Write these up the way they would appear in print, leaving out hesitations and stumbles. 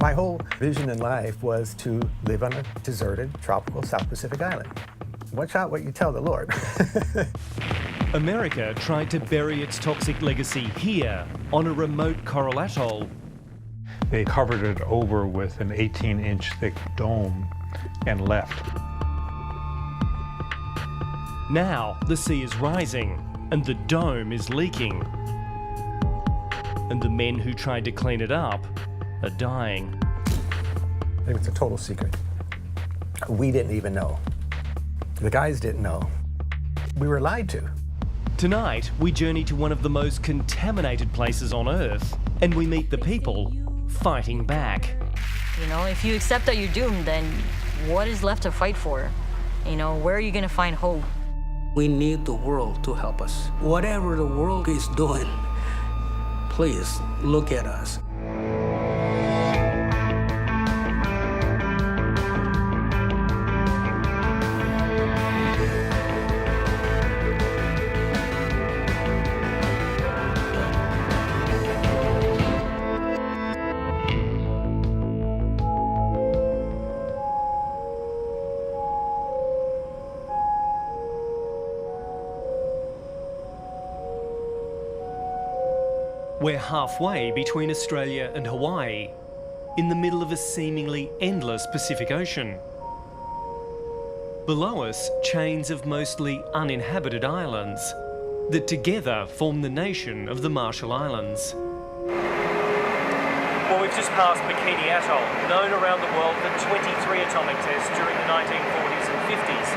My whole vision in life was to live on a deserted, tropical South Pacific island. Watch out what you tell the Lord. America tried to bury its toxic legacy here, on a remote coral atoll. They covered it over with an 18-inch thick dome and left. Now the sea is rising and the dome is leaking. And the men who tried to clean it up are dying. It's a total secret. We didn't even know. The guys didn't know. We were lied to. Tonight, we journey to one of the most contaminated places on Earth, and we meet the people fighting back. You know, if you accept that you're doomed, then what is left to fight for? You know, where are you going to find hope? We need the world to help us. Whatever the world is doing, please look at us. We're halfway between Australia and Hawaii, in the middle of a seemingly endless Pacific Ocean. Below us, chains of mostly uninhabited islands that together form the nation of the Marshall Islands. Well, we've just passed Bikini Atoll, known around the world for 23 atomic tests during the 1940s and 50s.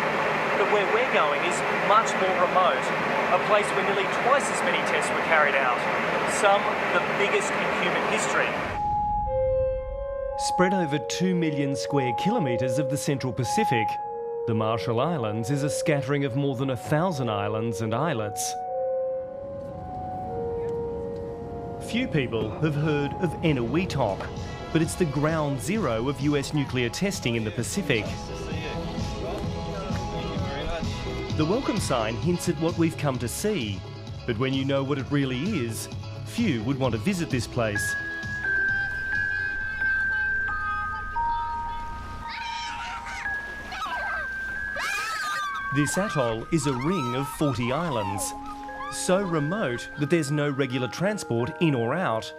But where we're going is much more remote, a place where nearly twice as many tests were carried out, some the biggest in human history. Spread over 2 million square kilometres of the Central Pacific, the Marshall Islands is a scattering of more than 1,000 islands and islets. Few people have heard of Eniwetok, but it's the ground zero of US nuclear testing in the Pacific. The welcome sign hints at what we've come to see, but when you know what it really is, few would want to visit this place. This atoll is a ring of 40 islands, so remote that there's no regular transport in or out.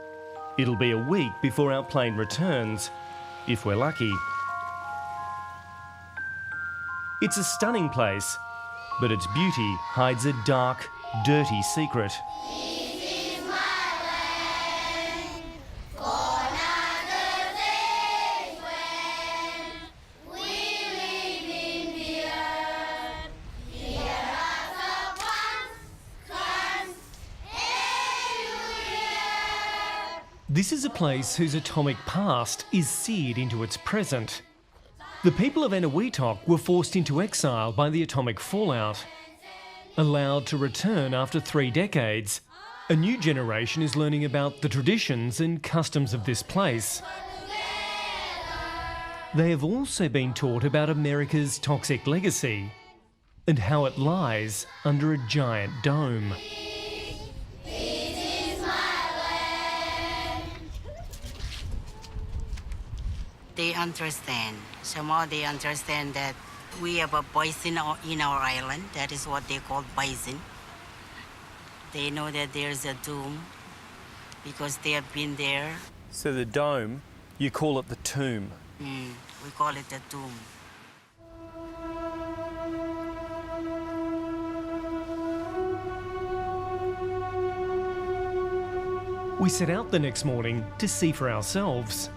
It'll be a week before our plane returns, if we're lucky. It's a stunning place, but its beauty hides a dark, dirty secret. This is a place whose atomic past is seared into its present. The people of Eniwetok were forced into exile by the atomic fallout. Allowed to return after 3 decades, a new generation is learning about the traditions and customs of this place. They have also been taught about America's toxic legacy and how it lies under a giant dome. They understand. Somehow they understand that we have a poison in our island. That is what they call poison. They know that there's a doom because they have been there. So the dome, you call it the tomb? We call it the doom. We set out the next morning to see for ourselves.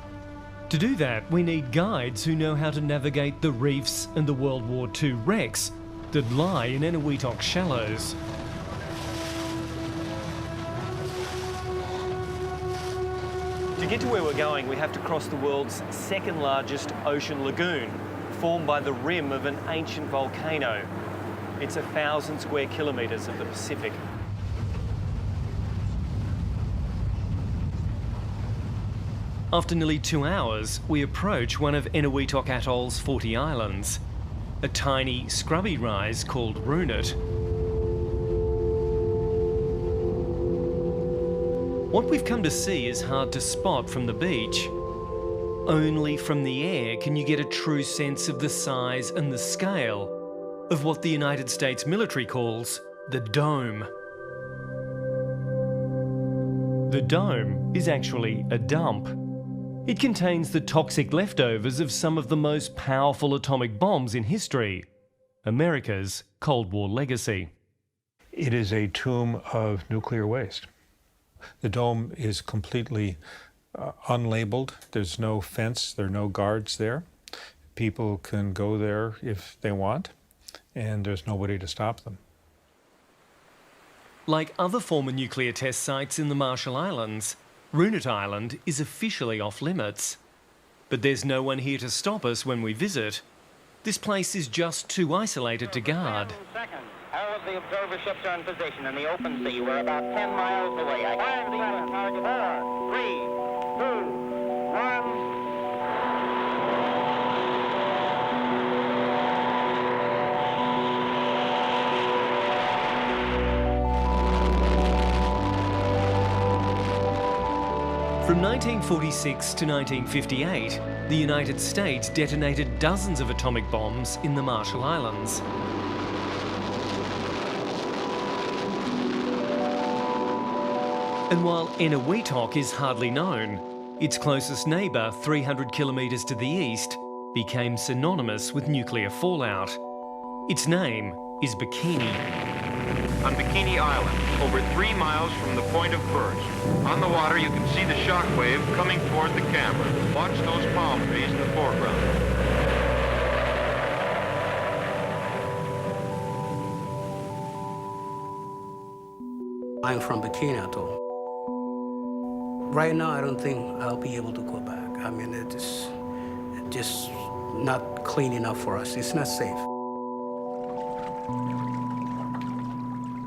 To do that, we need guides who know how to navigate the reefs and the World War II wrecks that lie in Eniwetok shallows. To get to where we're going, we have to cross the world's second largest ocean lagoon, formed by the rim of an ancient volcano. It's 1,000 square kilometres of the Pacific. After nearly 2 hours, we approach one of Eniwetok Atoll's 40 islands, a tiny, scrubby rise called Runit. What we've come to see is hard to spot from the beach. only from the air can you get a true sense of the size and the scale of what the United States military calls the dome. The dome is actually a dump. It contains the toxic leftovers of some of the most powerful atomic bombs in history, America's Cold War legacy. It is a tomb of nuclear waste. The dome is completely unlabeled. There's no fence, there are no guards there. People can go there if they want, and there's nobody to stop them. Like other former nuclear test sites in the Marshall Islands, Runit Island is officially off limits. But there's no one here to stop us when we visit. This place is just too isolated to guard. All of the observer ships are in position in the open sea. We're about 10 miles away. I can't see the target. 4, 3, 2, 1. From 1946 to 1958, the United States detonated dozens of atomic bombs in the Marshall Islands. And while Eniwetok is hardly known, its closest neighbour, 300 kilometres to the east, became synonymous with nuclear fallout. Its name is Bikini. On Bikini Island, over 3 miles from the point of burst. On the water, you can see the shock wave coming toward the camera. Watch those palm trees in the foreground. I'm from Bikini Atoll. Right now, I don't think I'll be able to go back. I mean, it's just not clean enough for us. It's not safe.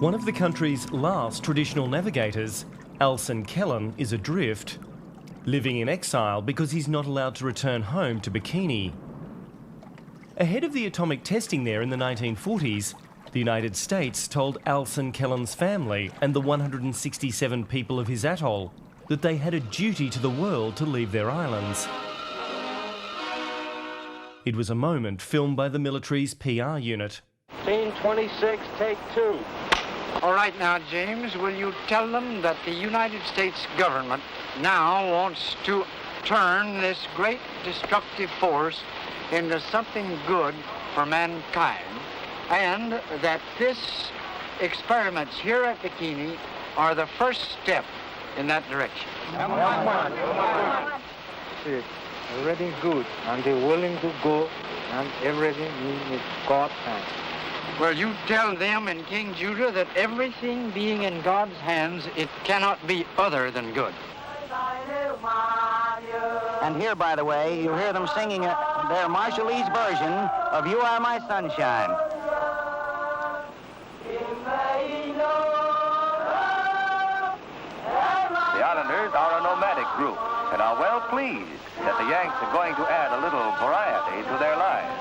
One of the country's last traditional navigators, Alson Kellen, is adrift, living in exile because he's not allowed to return home to Bikini. Ahead of the atomic testing there in the 1940s, the United States told Alson Kellen's family and the 167 people of his atoll that they had a duty to the world to leave their islands. It was a moment filmed by the military's PR unit. Scene 26, take 2. All right now, James, will you tell them that the United States government now wants to turn this great destructive force into something good for mankind, and that this experiments here at Bikini are the first step in that direction. It's already good, and they're willing to go, and everything is God's hand. Well, you tell them in King Judah that everything being in God's hands, it cannot be other than good. And here, by the way, you hear them singing their Marshallese version of You Are My Sunshine. The Islanders are a nomadic group and are well pleased that the Yanks are going to add a little variety to their lives.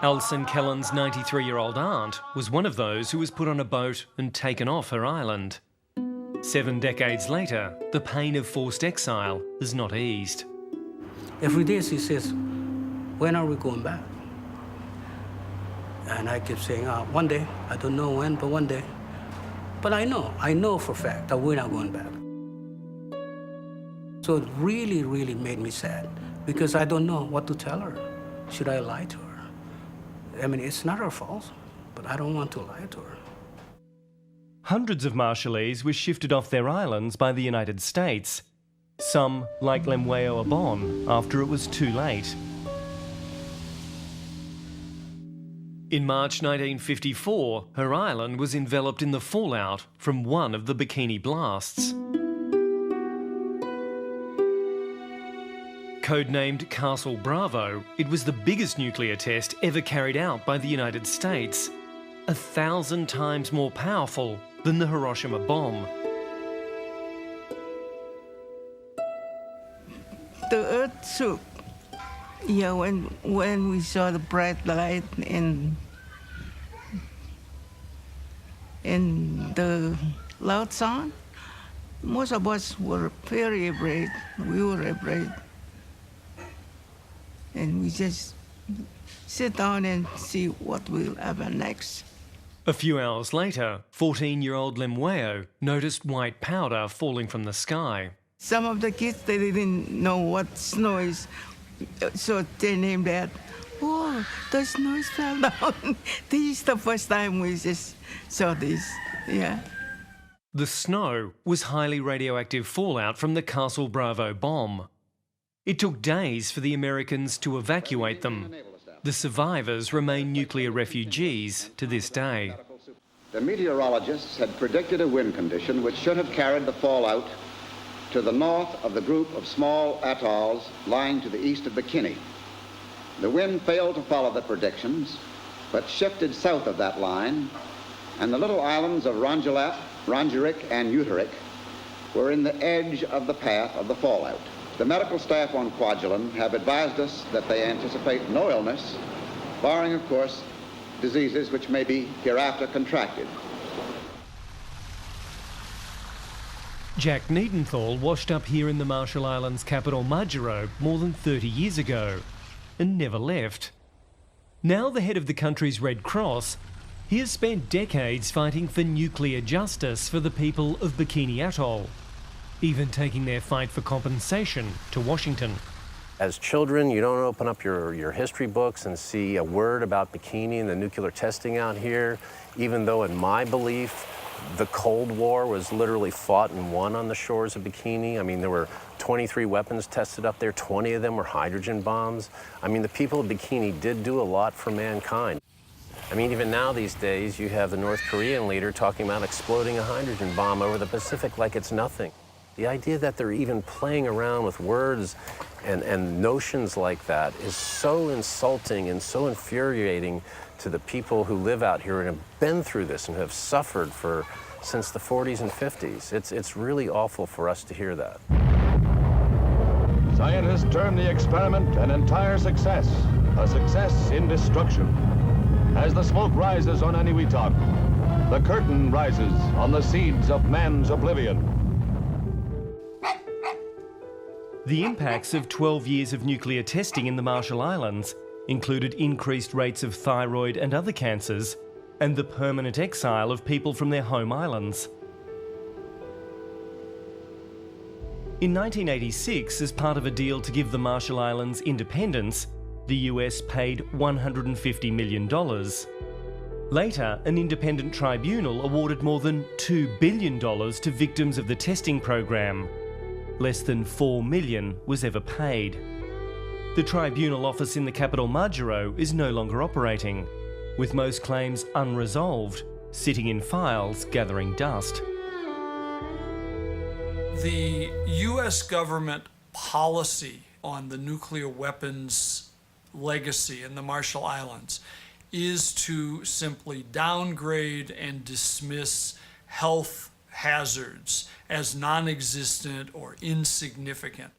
Alson Kellen's 93-year-old aunt was one of those who was put on a boat and taken off her island. 7 decades later, the pain of forced exile has not eased. Every day she says, when are we going back? And I keep saying, one day. I don't know when, but one day. But I know for a fact that we're not going back. So it really, really made me sad because I don't know what to tell her. Should I lie to her? I mean, it's not her fault, but I don't want to lie to her. Hundreds of Marshallese were shifted off their islands by the United States. Some, like Lemweo Abon, after it was too late. In March 1954, her island was enveloped in the fallout from one of the Bikini blasts. Codenamed Castle Bravo, it was the biggest nuclear test ever carried out by the United States, 1,000 times more powerful than the Hiroshima bomb. The earth shook. Yeah, when we saw the bright light in the loud sound, Most of us were very afraid. We were afraid. And we just sit down and see what will happen next. A few hours later, 14-year-old Lemuel noticed white powder falling from the sky. Some of the kids, they didn't know what snow is, so they named that, "Oh, the snow fell down." This is the first time we just saw this, yeah. The snow was highly radioactive fallout from the Castle Bravo bomb. It took days for the Americans to evacuate them. The survivors remain nuclear refugees to this day. The meteorologists had predicted a wind condition which should have carried the fallout to the north of the group of small atolls lying to the east of Bikini. The wind failed to follow the predictions, but shifted south of that line, and the little islands of Rongelap, Rongerik, and Uterik were in the edge of the path of the fallout. The medical staff on Kwajalein have advised us that they anticipate no illness, barring, of course, diseases which may be hereafter contracted. Jack Niedenthal washed up here in the Marshall Islands capital Majuro more than 30 years ago and never left. Now the head of the country's Red Cross, he has spent decades fighting for nuclear justice for the people of Bikini Atoll, even taking their fight for compensation to Washington. As children, you don't open up your history books and see a word about Bikini and the nuclear testing out here, even though in my belief, the Cold War was literally fought and won on the shores of Bikini. I mean, there were 23 weapons tested up there, 20 of them were hydrogen bombs. I mean, the people of Bikini did do a lot for mankind. I mean, even now these days, you have the North Korean leader talking about exploding a hydrogen bomb over the Pacific like it's nothing. The idea that they're even playing around with words and notions like that is so insulting and so infuriating to the people who live out here and have been through this and have suffered since the 40s and 50s. It's really awful for us to hear that. Scientists term the experiment an entire success, a success in destruction. As the smoke rises on Eniwetok, the curtain rises on the seeds of man's oblivion. The impacts of 12 years of nuclear testing in the Marshall Islands included increased rates of thyroid and other cancers and the permanent exile of people from their home islands. In 1986, as part of a deal to give the Marshall Islands independence, the US paid $150 million. Later, an independent tribunal awarded more than $2 billion to victims of the testing program. Less than $4 million was ever paid. The tribunal office in the capital Majuro is no longer operating, with most claims unresolved, sitting in files gathering dust. The US government policy on the nuclear weapons legacy in the Marshall Islands is to simply downgrade and dismiss health hazards as non-existent or insignificant.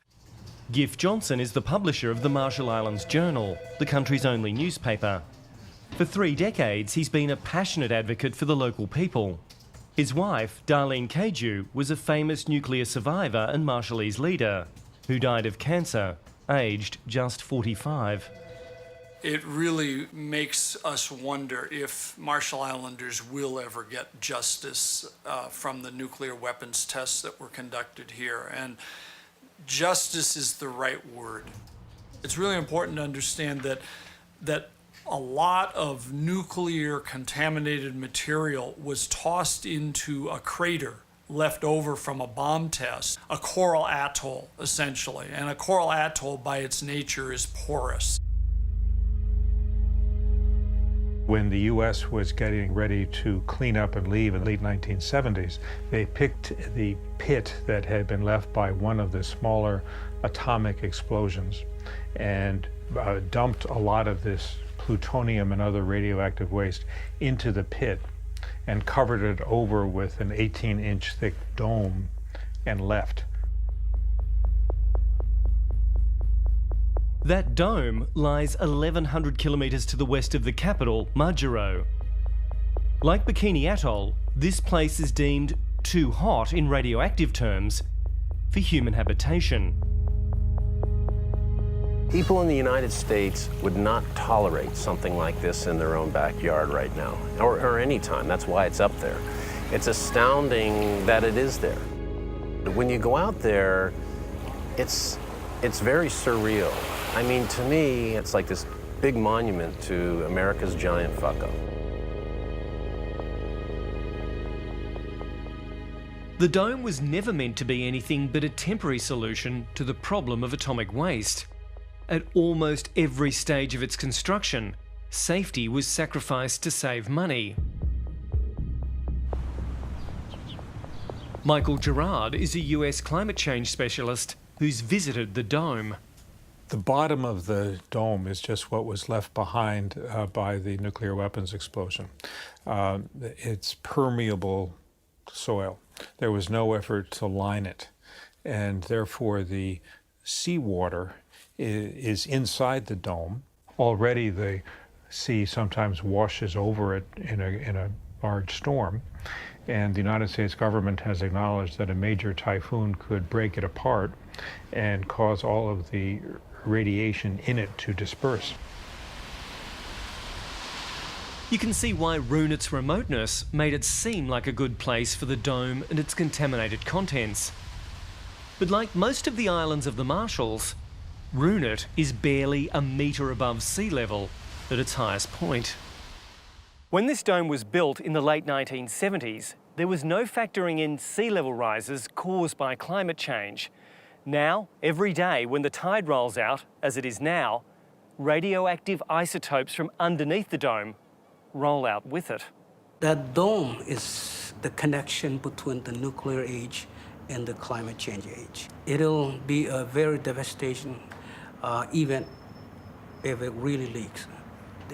Giff Johnson is the publisher of the Marshall Islands Journal, the country's only newspaper. For 3 decades, he's been a passionate advocate for the local people. His wife, Darlene Keju, was a famous nuclear survivor and Marshallese leader who died of cancer, aged just 45. It really makes us wonder if Marshall Islanders will ever get justice from the nuclear weapons tests that were conducted here. And justice is the right word. It's really important to understand that a lot of nuclear contaminated material was tossed into a crater left over from a bomb test, a coral atoll, essentially. And a coral atoll, by its nature, is porous. When the U.S. was getting ready to clean up and leave in the late 1970s, they picked the pit that had been left by one of the smaller atomic explosions and dumped a lot of this plutonium and other radioactive waste into the pit and covered it over with an 18-inch thick dome and left. That dome lies 1,100 kilometres to the west of the capital, Majuro. Like Bikini Atoll, this place is deemed too hot in radioactive terms for human habitation. People in the United States would not tolerate something like this in their own backyard right now, or any time. That's why it's up there. It's astounding that it is there. When you go out there, it's very surreal. I mean, to me, it's like this big monument to America's giant fuck-up. The dome was never meant to be anything but a temporary solution to the problem of atomic waste. At almost every stage of its construction, safety was sacrificed to save money. Michael Gerard is a US climate change specialist who's visited the dome. The bottom of the dome is just what was left behind by the nuclear weapons explosion. It's permeable soil. There was no effort to line it, and therefore the seawater is inside the dome. Already the sea sometimes washes over it in a large storm, and the United States government has acknowledged that a major typhoon could break it apart and cause all of the radiation in it to disperse. You can see why Runet's remoteness made it seem like a good place for the dome and its contaminated contents. But like most of the islands of the Marshalls, Runet is barely a metre above sea level at its highest point. When this dome was built in the late 1970s, there was no factoring in sea level rises caused by climate change. Now, every day when the tide rolls out, as it is now, radioactive isotopes from underneath the dome roll out with it. That dome is the connection between the nuclear age and the climate change age. It'll be a very devastating event if it really leaks.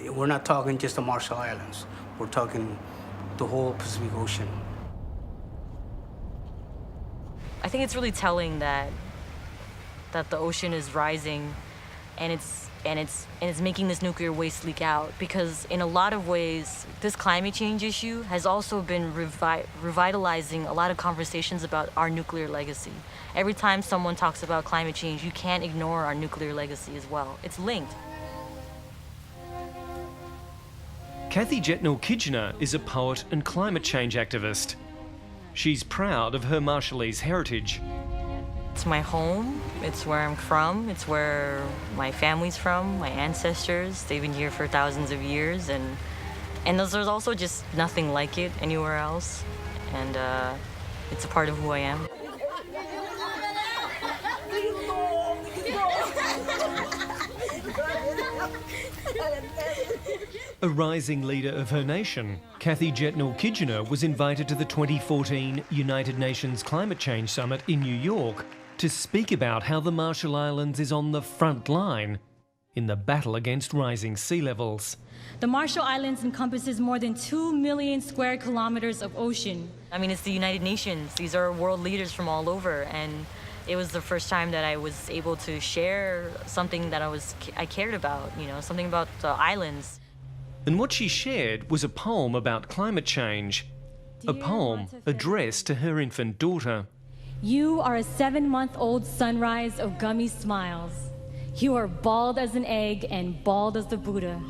We're not talking just the Marshall Islands. We're talking the whole Pacific Ocean. I think it's really telling that the ocean is rising and it's making this nuclear waste leak out, because in a lot of ways this climate change issue has also been revitalizing a lot of conversations about our nuclear legacy. Every time someone talks about climate change, you can't ignore our nuclear legacy as well. It's linked. Kathy Jetnall-Kijiner is a poet and climate change activist. She's proud of her Marshallese heritage. It's my home, it's where I'm from, it's where my family's from, my ancestors. They've been here for thousands of years, and there's also just nothing like it anywhere else. And it's a part of who I am. A rising leader of her nation, Kathy Jetnall-Kijiner was invited to the 2014 United Nations Climate Change Summit in New York to speak about how the Marshall Islands is on the front line in the battle against rising sea levels. The Marshall Islands encompasses more than 2 million square kilometers of ocean. I mean, it's the United Nations. These are world leaders from all over, and it was the first time that I was able to share something that I cared about, you know, something about the islands. And what she shared was a poem about climate change, a poem addressed to her infant daughter. You are a 7-month-old sunrise of gummy smiles. You are bald as an egg and bald as the Buddha.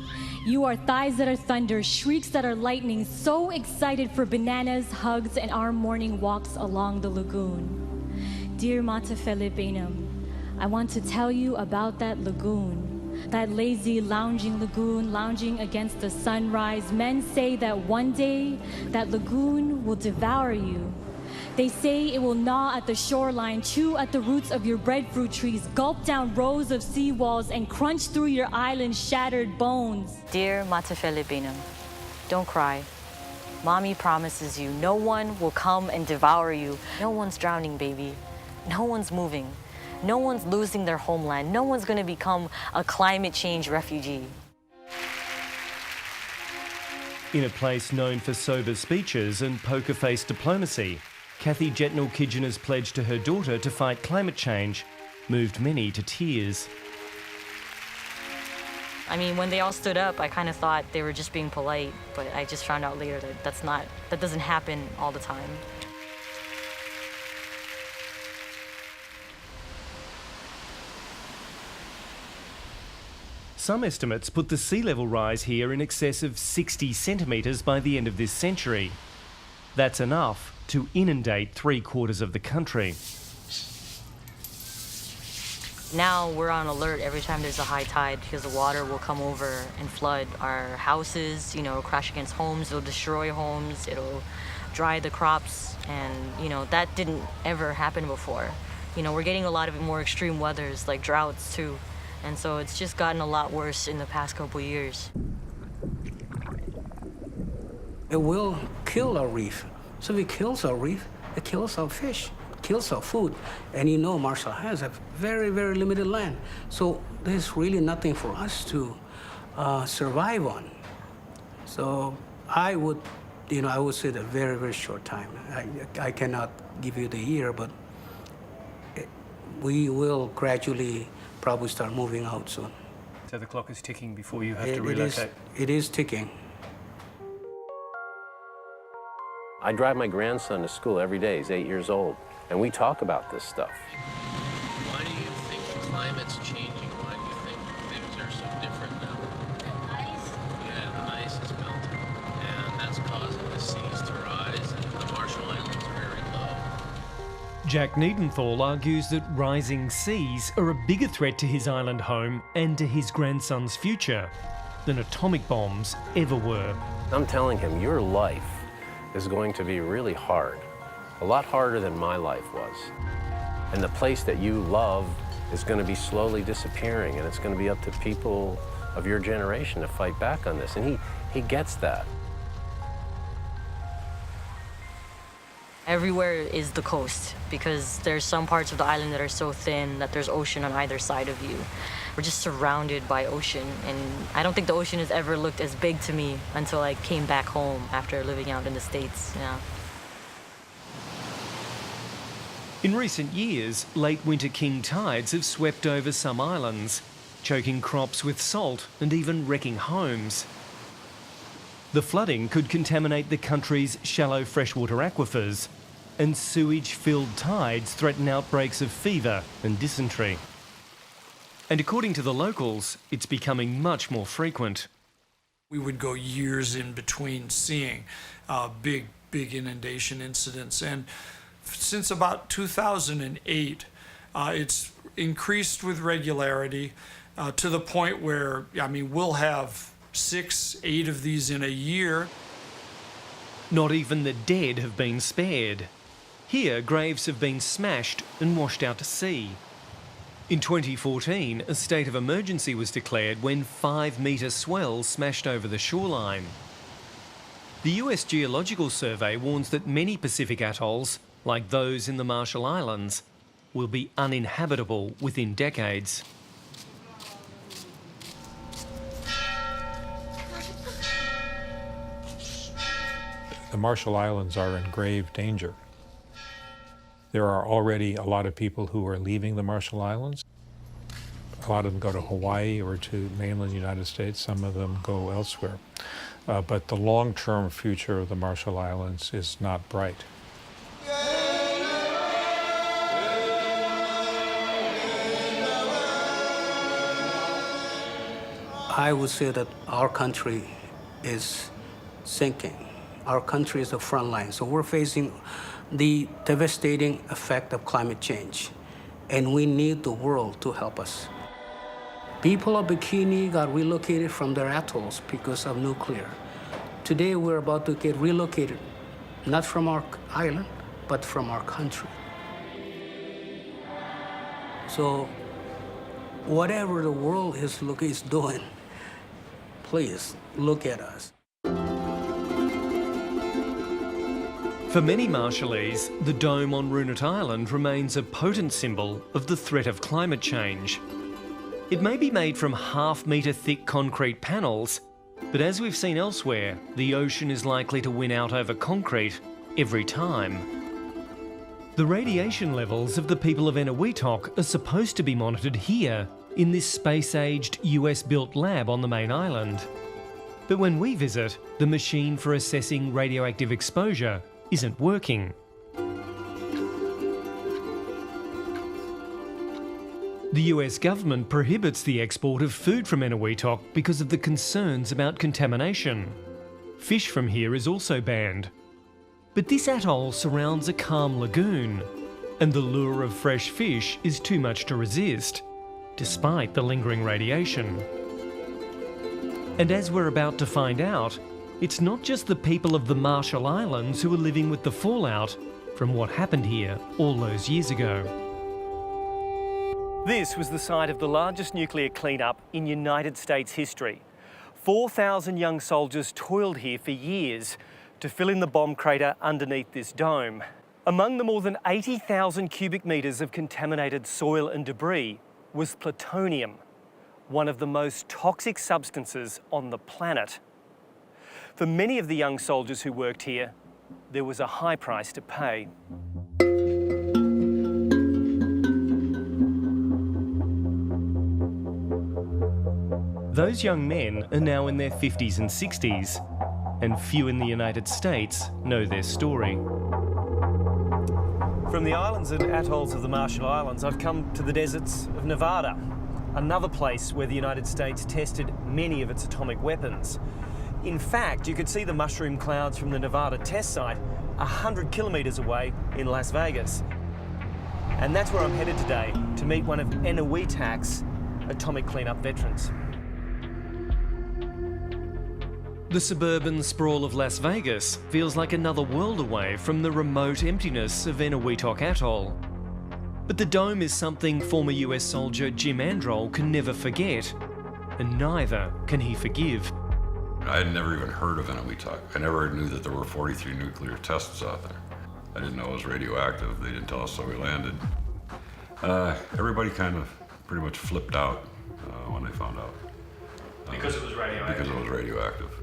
You are thighs that are thunder, shrieks that are lightning, so excited for bananas, hugs, and our morning walks along the lagoon. Dear Mata Felipenum, I want to tell you about that lagoon. That lazy, lounging lagoon, lounging against the sunrise. Men say that one day, that lagoon will devour you. They say it will gnaw at the shoreline, chew at the roots of your breadfruit trees, gulp down rows of seawalls, and crunch through your island's shattered bones. Dear Mata Felipenum, don't cry. Mommy promises you, no one will come and devour you. No one's drowning, baby. No one's moving. No one's losing their homeland. No one's going to become a climate change refugee. In a place known for sober speeches and poker-faced diplomacy, Kathy Jetnall-Kijiner's pledge to her daughter to fight climate change moved many to tears. I mean, when they all stood up, I kind of thought they were just being polite, but I just found out later that that doesn't happen all the time. Some estimates put the sea level rise here in excess of 60 centimetres by the end of this century. That's enough to inundate 3/4 of the country. Now we're on alert every time there's a high tide because the water will come over and flood our houses, crash against homes, it'll destroy homes, it'll dry the crops, and that didn't ever happen before. We're getting a lot of more extreme weathers like droughts too, and so it's just gotten a lot worse in the past couple years. It will kill our reef. So if it kills our reef, it kills our fish, kills our food. And Marshall has a very, very limited land. So there's really nothing for us to survive on. So I would say that very, very short time. I cannot give you the year, but we will gradually probably start moving out soon. So the clock is ticking before you have to relocate? It is ticking. I drive my grandson to school every day. He's 8 years old, and we talk about this stuff. Why do you think the climate's changing? Why do you think things are so different now? The ice? Yeah, the ice is melting, and that's causing the seas to rise, and the Marshall Islands are very low. Jack Niedenthal argues that rising seas are a bigger threat to his island home and to his grandson's future than atomic bombs ever were. I'm telling him, your life is going to be really hard, a lot harder than my life was. And the place that you love is going to be slowly disappearing, and it's going to be up to people of your generation to fight back on this. And he gets that. Everywhere is the coast because there's some parts of the island that are so thin that there's ocean on either side of you. We're just surrounded by ocean, and I don't think the ocean has ever looked as big to me until I came back home after living out in the States. Yeah. In recent years, late winter king tides have swept over some islands, choking crops with salt and even wrecking homes. The flooding could contaminate the country's shallow freshwater aquifers, and sewage-filled tides threaten outbreaks of fever and dysentery. And according to the locals, it's becoming much more frequent. We would go years in between seeing big inundation incidents. And since about 2008, it's increased with regularity to the point where, we'll have 6, 8 of these in a year. Not even the dead have been spared. Here, graves have been smashed and washed out to sea. In 2014, a state of emergency was declared when 5-metre swells smashed over the shoreline. The US Geological Survey warns that many Pacific atolls, like those in the Marshall Islands, will be uninhabitable within decades. The Marshall Islands are in grave danger. There are already a lot of people who are leaving the Marshall Islands. A lot of them go to Hawaii or to mainland United States. Some of them go elsewhere. But the long-term future of the Marshall Islands is not bright. I would say that our country is sinking. Our country is the front line. So we're facing the devastating effect of climate change, and we need the world to help us. People of Bikini got relocated from their atolls because of nuclear. Today, we're about to get relocated, not from our island, but from our country. So whatever the world is doing, please look at us. For many Marshallese, the dome on Runut Island remains a potent symbol of the threat of climate change. It may be made from half-metre thick concrete panels, but as we've seen elsewhere, the ocean is likely to win out over concrete every time. The radiation levels of the people of Enewetak are supposed to be monitored here in this space-aged US-built lab on the main island. But when we visit, the machine for assessing radioactive exposure isn't working. The US government prohibits the export of food from Eniwetok because of the concerns about contamination. Fish from here is also banned. But this atoll surrounds a calm lagoon, and the lure of fresh fish is too much to resist, despite the lingering radiation. And as we're about to find out, it's not just the people of the Marshall Islands who are living with the fallout from what happened here all those years ago. This was the site of the largest nuclear cleanup in United States history. 4,000 young soldiers toiled here for years to fill in the bomb crater underneath this dome. Among the more than 80,000 cubic metres of contaminated soil and debris was plutonium, one of the most toxic substances on the planet. For many of the young soldiers who worked here, there was a high price to pay. Those young men are now in their 50s and 60s, and few in the United States know their story. From the islands and atolls of the Marshall Islands, I've come to the deserts of Nevada, another place where the United States tested many of its atomic weapons. In fact, you could see the mushroom clouds from the Nevada test site 100 kilometres away in Las Vegas. And that's where I'm headed today, to meet one of Eniwetak's atomic cleanup veterans. The suburban sprawl of Las Vegas feels like another world away from the remote emptiness of Eniwetok Atoll. But the dome is something former US soldier Jim Androl can never forget, and neither can he forgive. I had never even heard of Eniwetok. I never knew that there were 43 nuclear tests out there. I didn't know it was radioactive. They didn't tell us so we landed. Everybody kind of pretty much flipped out when they found out. Because it was radioactive? Because it was radioactive.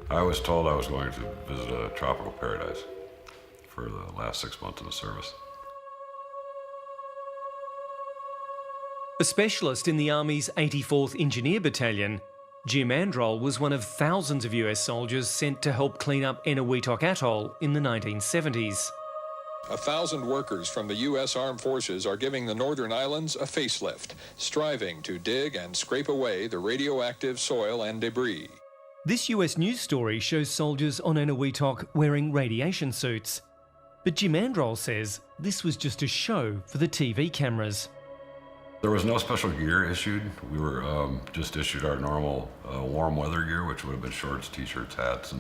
I was told I was going to visit a tropical paradise for the last 6 months of the service. A specialist in the Army's 84th Engineer Battalion, Jim Androl was one of thousands of US soldiers sent to help clean up Eniwetok Atoll in the 1970s. 1,000 workers from the U.S. Armed Forces are giving the Northern Islands a facelift, striving to dig and scrape away the radioactive soil and debris. This US news story shows soldiers on Eniwetok wearing radiation suits. But Jim Androl says this was just a show for the TV cameras. There was no special gear issued. We were just issued our normal warm weather gear, which would have been shorts, t-shirts, hats,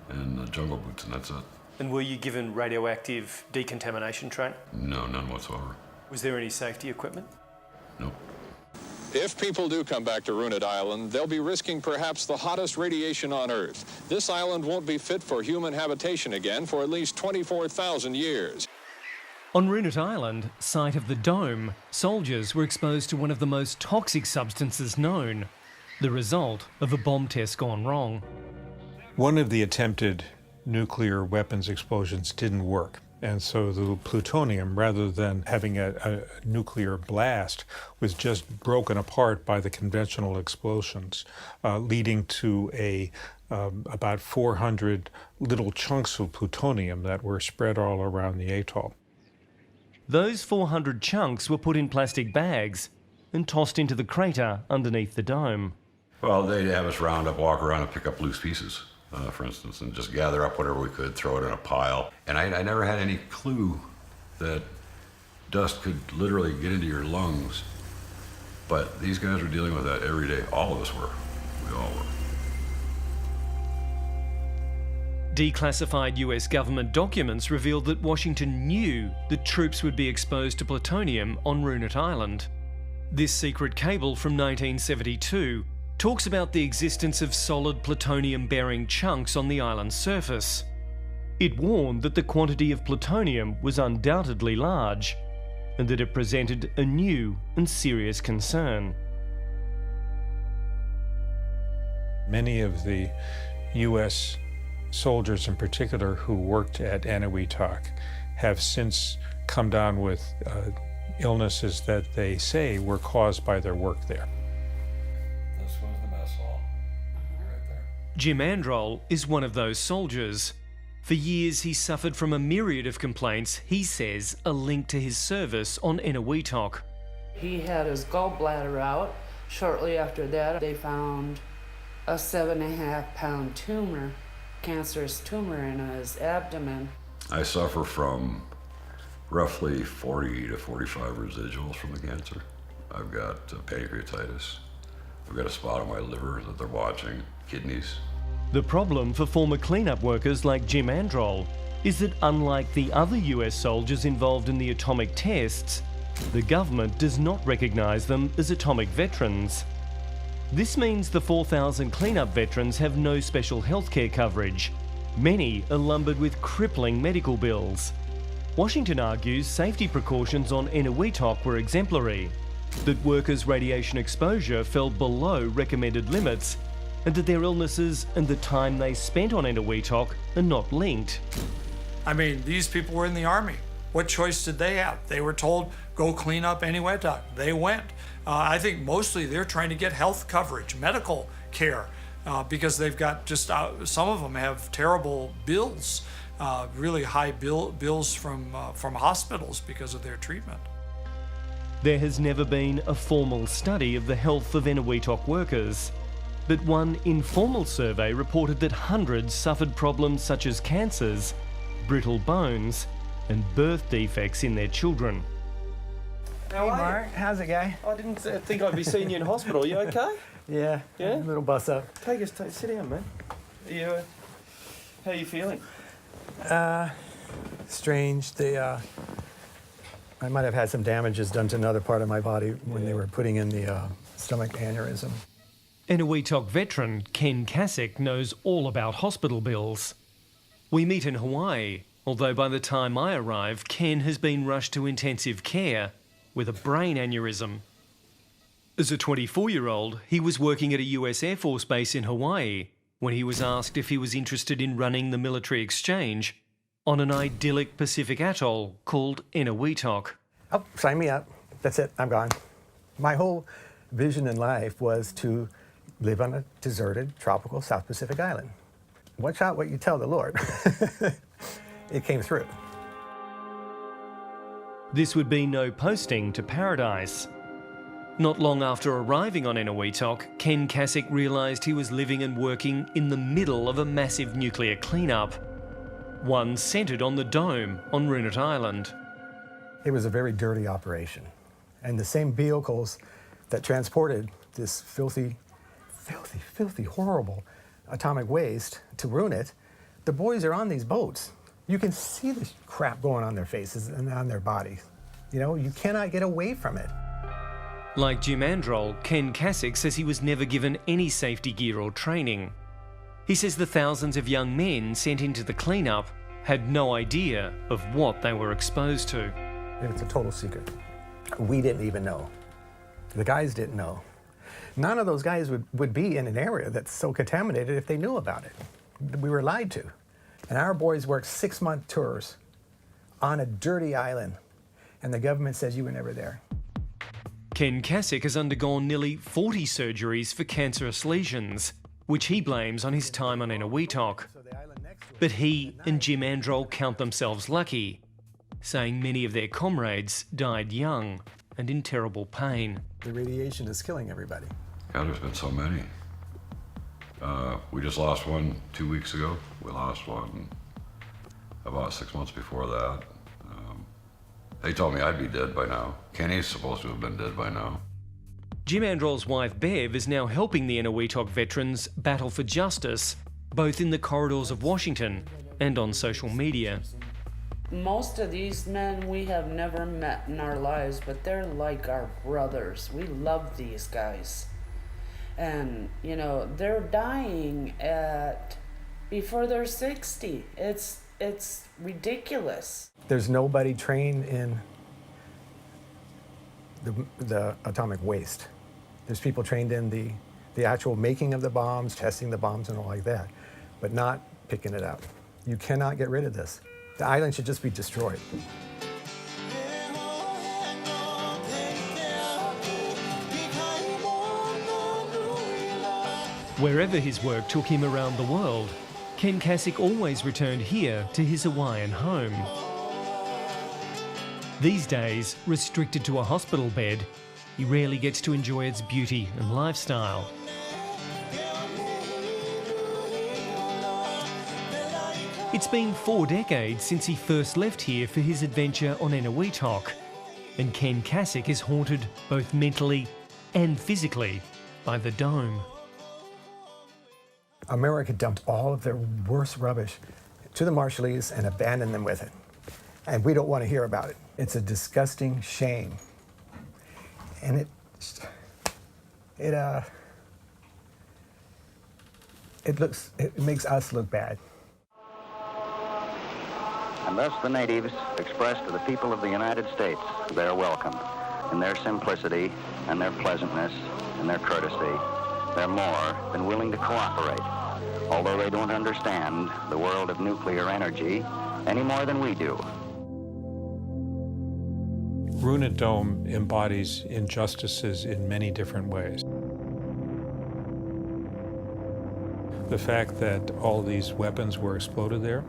and jungle boots, and that's it. And were you given radioactive decontamination training? No, none whatsoever. Was there any safety equipment? Nope. If people do come back to Runit Island, they'll be risking perhaps the hottest radiation on Earth. This island won't be fit for human habitation again for at least 24,000 years. On Runit Island, site of the dome, soldiers were exposed to one of the most toxic substances known, the result of a bomb test gone wrong. One of the attempted nuclear weapons explosions didn't work. And so the plutonium, rather than having a nuclear blast, was just broken apart by the conventional explosions, leading to about 400 little chunks of plutonium that were spread all around the atoll. Those 400 chunks were put in plastic bags and tossed into the crater underneath the dome. Well, they'd have us round up, walk around and pick up loose pieces. For instance, and just gather up whatever we could, throw it in a pile. And I never had any clue that dust could literally get into your lungs. But these guys were dealing with that every day. All of us were. We all were. Declassified US government documents revealed that Washington knew that troops would be exposed to plutonium on Runit Island. This secret cable from 1972 talks about the existence of solid plutonium-bearing chunks on the island's surface. It warned that the quantity of plutonium was undoubtedly large, and that it presented a new and serious concern. Many of the US soldiers in particular who worked at Eniwetok have since come down with illnesses that they say were caused by their work there. Jim Androl is one of those soldiers. For years he suffered from a myriad of complaints he says are linked to his service on Eniwetok. He had his gallbladder out. Shortly after that, they found a 7.5-pound tumor, cancerous tumor in his abdomen. I suffer from roughly 40 to 45 residuals from the cancer. I've got pancreatitis. I've got a spot on my liver that they're watching, kidneys. The problem for former cleanup workers like Jim Androl is that unlike the other US soldiers involved in the atomic tests, the government does not recognise them as atomic veterans. This means the 4,000 cleanup veterans have no special healthcare coverage. Many are lumbered with crippling medical bills. Washington argues safety precautions on Eniwetok were exemplary, that workers' radiation exposure fell below recommended limits, and that their illnesses and the time they spent on Eniwetok are not linked. I mean, these people were in the Army. What choice did they have? They were told, go clean up Eniwetok. They went. I think mostly they're trying to get health coverage, medical care, because they've got just, some of them have terrible bills, really high bills from hospitals because of their treatment. There has never been a formal study of the health of Eniwetok workers, but one informal survey reported that hundreds suffered problems such as cancers, brittle bones, and birth defects in their children. Hey, Mark. How's it, guy? I didn't think I'd be seeing you in hospital. You okay? Yeah. Yeah? A little bust up. Sit down, man. How are you feeling? Strange. I might have had some damages done to another part of my body when they were putting in the stomach aneurysm. Eniwetok veteran Ken Kasich knows all about hospital bills. We meet in Hawaii, although by the time I arrive, Ken has been rushed to intensive care with a brain aneurysm. As a 24-year-old, he was working at a US Air Force base in Hawaii when he was asked if he was interested in running the military exchange on an idyllic Pacific atoll called Eniwetok. Oh, sign me up. That's it. I'm gone. My whole vision in life was to live on a deserted, tropical South Pacific island. Watch out what you tell the Lord. It came through. This would be no posting to paradise. Not long after arriving on Eniwetok, Ken Kasich realised he was living and working in the middle of a massive nuclear cleanup, one centred on the dome on Runit Island. It was a very dirty operation, and the same vehicles that transported this filthy, horrible atomic waste to Runit, the boys are on these boats. You can see the crap going on their faces and on their bodies. You know, you cannot get away from it. Like Jim Androl, Ken Kasich says he was never given any safety gear or training. He says the thousands of young men sent into the cleanup had no idea of what they were exposed to. It's a total secret. We didn't even know. The guys didn't know. None of those guys would be in an area that's so contaminated if they knew about it. We were lied to. And our boys worked 6-month tours on a dirty island, and the government says you were never there. Ken Kasich has undergone nearly 40 surgeries for cancerous lesions, which he blames on his time on Eniwetok. But he and Jim Androl count themselves lucky, saying many of their comrades died young and in terrible pain. The radiation is killing everybody. God, there's been so many. We just lost one 2 weeks ago. We lost one about 6 months before that. They told me I'd be dead by now. Kenny's supposed to have been dead by now. Jim Androl's wife Bev is now helping the Eniwetok veterans battle for justice, both in the corridors of Washington and on social media. Most of these men we have never met in our lives, but they're like our brothers. We love these guys. And, you know, they're dying before they're 60. It's ridiculous. There's nobody trained in the atomic waste. There's people trained in the actual making of the bombs, testing the bombs and all like that, but not picking it up. You cannot get rid of this. The island should just be destroyed. Wherever his work took him around the world, Ken Kasich always returned here to his Hawaiian home. These days, restricted to a hospital bed, he rarely gets to enjoy its beauty and lifestyle. It's been 4 decades since he first left here for his adventure on Eniwetok, and Ken Kasich is haunted both mentally and physically by the dome. America dumped all of their worst rubbish to the Marshallese and abandoned them with it. And we don't want to hear about it. It's a disgusting shame. And it makes us look bad. And thus the natives express to the people of the United States their welcome in their simplicity and their pleasantness and their courtesy. They're more than willing to cooperate, although they don't understand the world of nuclear energy any more than we do. Runa Dome embodies injustices in many different ways. The fact that all these weapons were exploded there,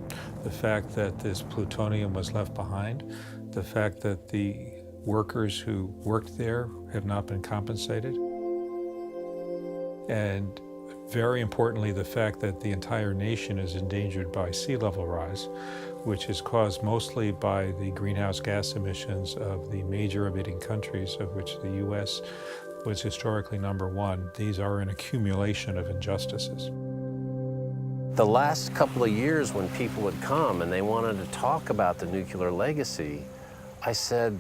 the fact that this plutonium was left behind, the fact that the workers who worked there have not been compensated, and very importantly, the fact that the entire nation is endangered by sea level rise, which is caused mostly by the greenhouse gas emissions of the major emitting countries, of which the U.S. was historically #1. These are an accumulation of injustices. The last couple of years when people would come and they wanted to talk about the nuclear legacy, I said,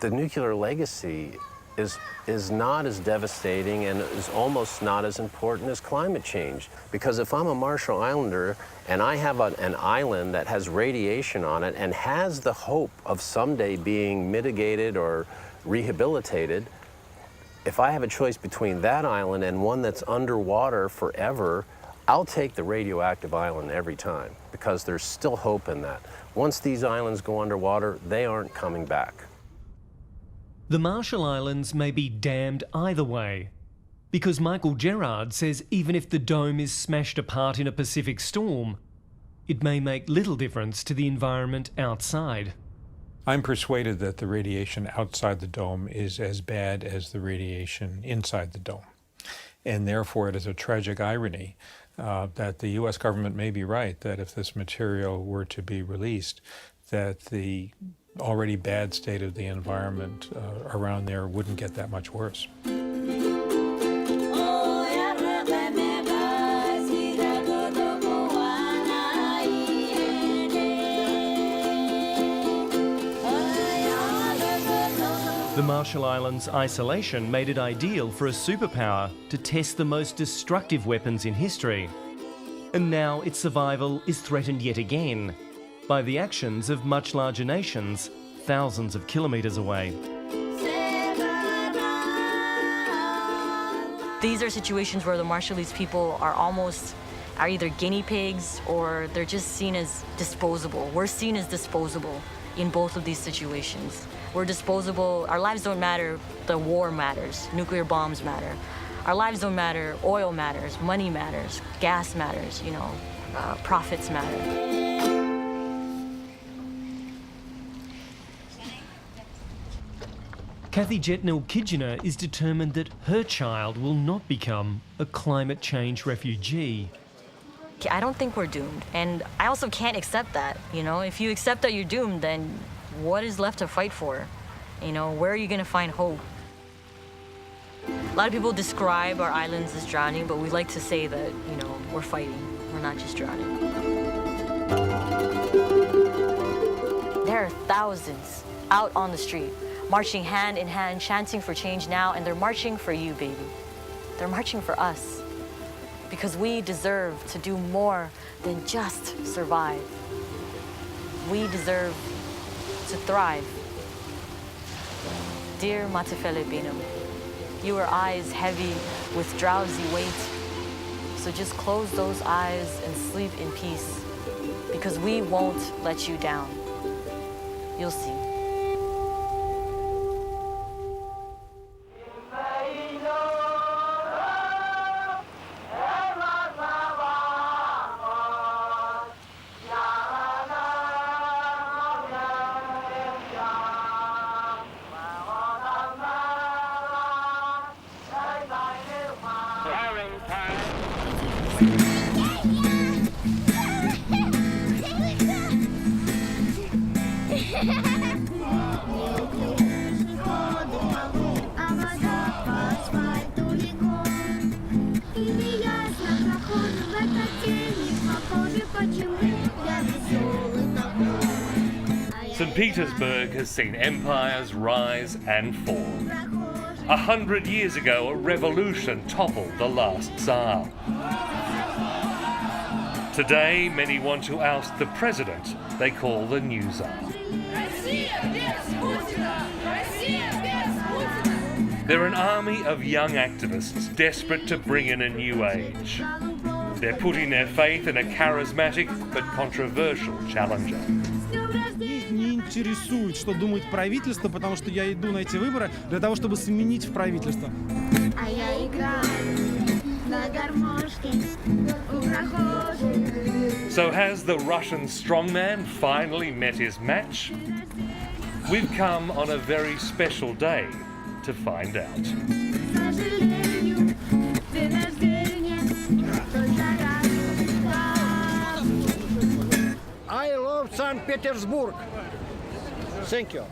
the nuclear legacy is not as devastating and is almost not as important as climate change. Because if I'm a Marshall Islander and I have an island that has radiation on it and has the hope of someday being mitigated or rehabilitated, if I have a choice between that island and one that's underwater forever, I'll take the radioactive island every time because there's still hope in that. Once these islands go underwater, they aren't coming back. The Marshall Islands may be damned either way, because Michael Gerard says even if the dome is smashed apart in a Pacific storm, it may make little difference to the environment outside. I'm persuaded that the radiation outside the dome is as bad as the radiation inside the dome. And therefore, it is a tragic irony that the U.S. government may be right, that if this material were to be released, that the already bad state of the environment around there wouldn't get that much worse. The Marshall Islands' isolation made it ideal for a superpower to test the most destructive weapons in history. And now its survival is threatened yet again by the actions of much larger nations thousands of kilometres away. These are situations where the Marshallese people are either guinea pigs or they're just seen as disposable. We're seen as disposable in both of these situations. We're disposable. Our lives don't matter. The war matters. Nuclear bombs matter. Our lives don't matter. Oil matters. Money matters. Gas matters. Profits matter. Kathy Jetnil-Kijiner is determined that her child will not become a climate change refugee. I don't think we're doomed. And I also can't accept that. If you accept that you're doomed, then what is left to fight for? Where are you going to find hope? A lot of people describe our islands as drowning, but we like to say that, we're fighting. We're not just drowning. There are thousands out on the street, marching hand in hand, chanting for change now, and they're marching for you, baby. They're marching for us. Because we deserve to do more than just survive. We deserve to thrive. Dear Matefele Benum, your eyes heavy with drowsy weight, so just close those eyes and sleep in peace, because we won't let you down. You'll see. St. Petersburg has seen empires rise and fall. 100 years ago, a revolution toppled the last Tsar. Today, many want to oust the president they call the new Tsar. They're an army of young activists desperate to bring in a new age. They're putting their faith in a charismatic but controversial challenger. Не интересует, что думает правительство, потому что я иду на эти выборы для того, чтобы сменить правительство. So has the Russian strongman finally met his match? We've come on a very special day to find out. I love St. Petersburg. Thank you.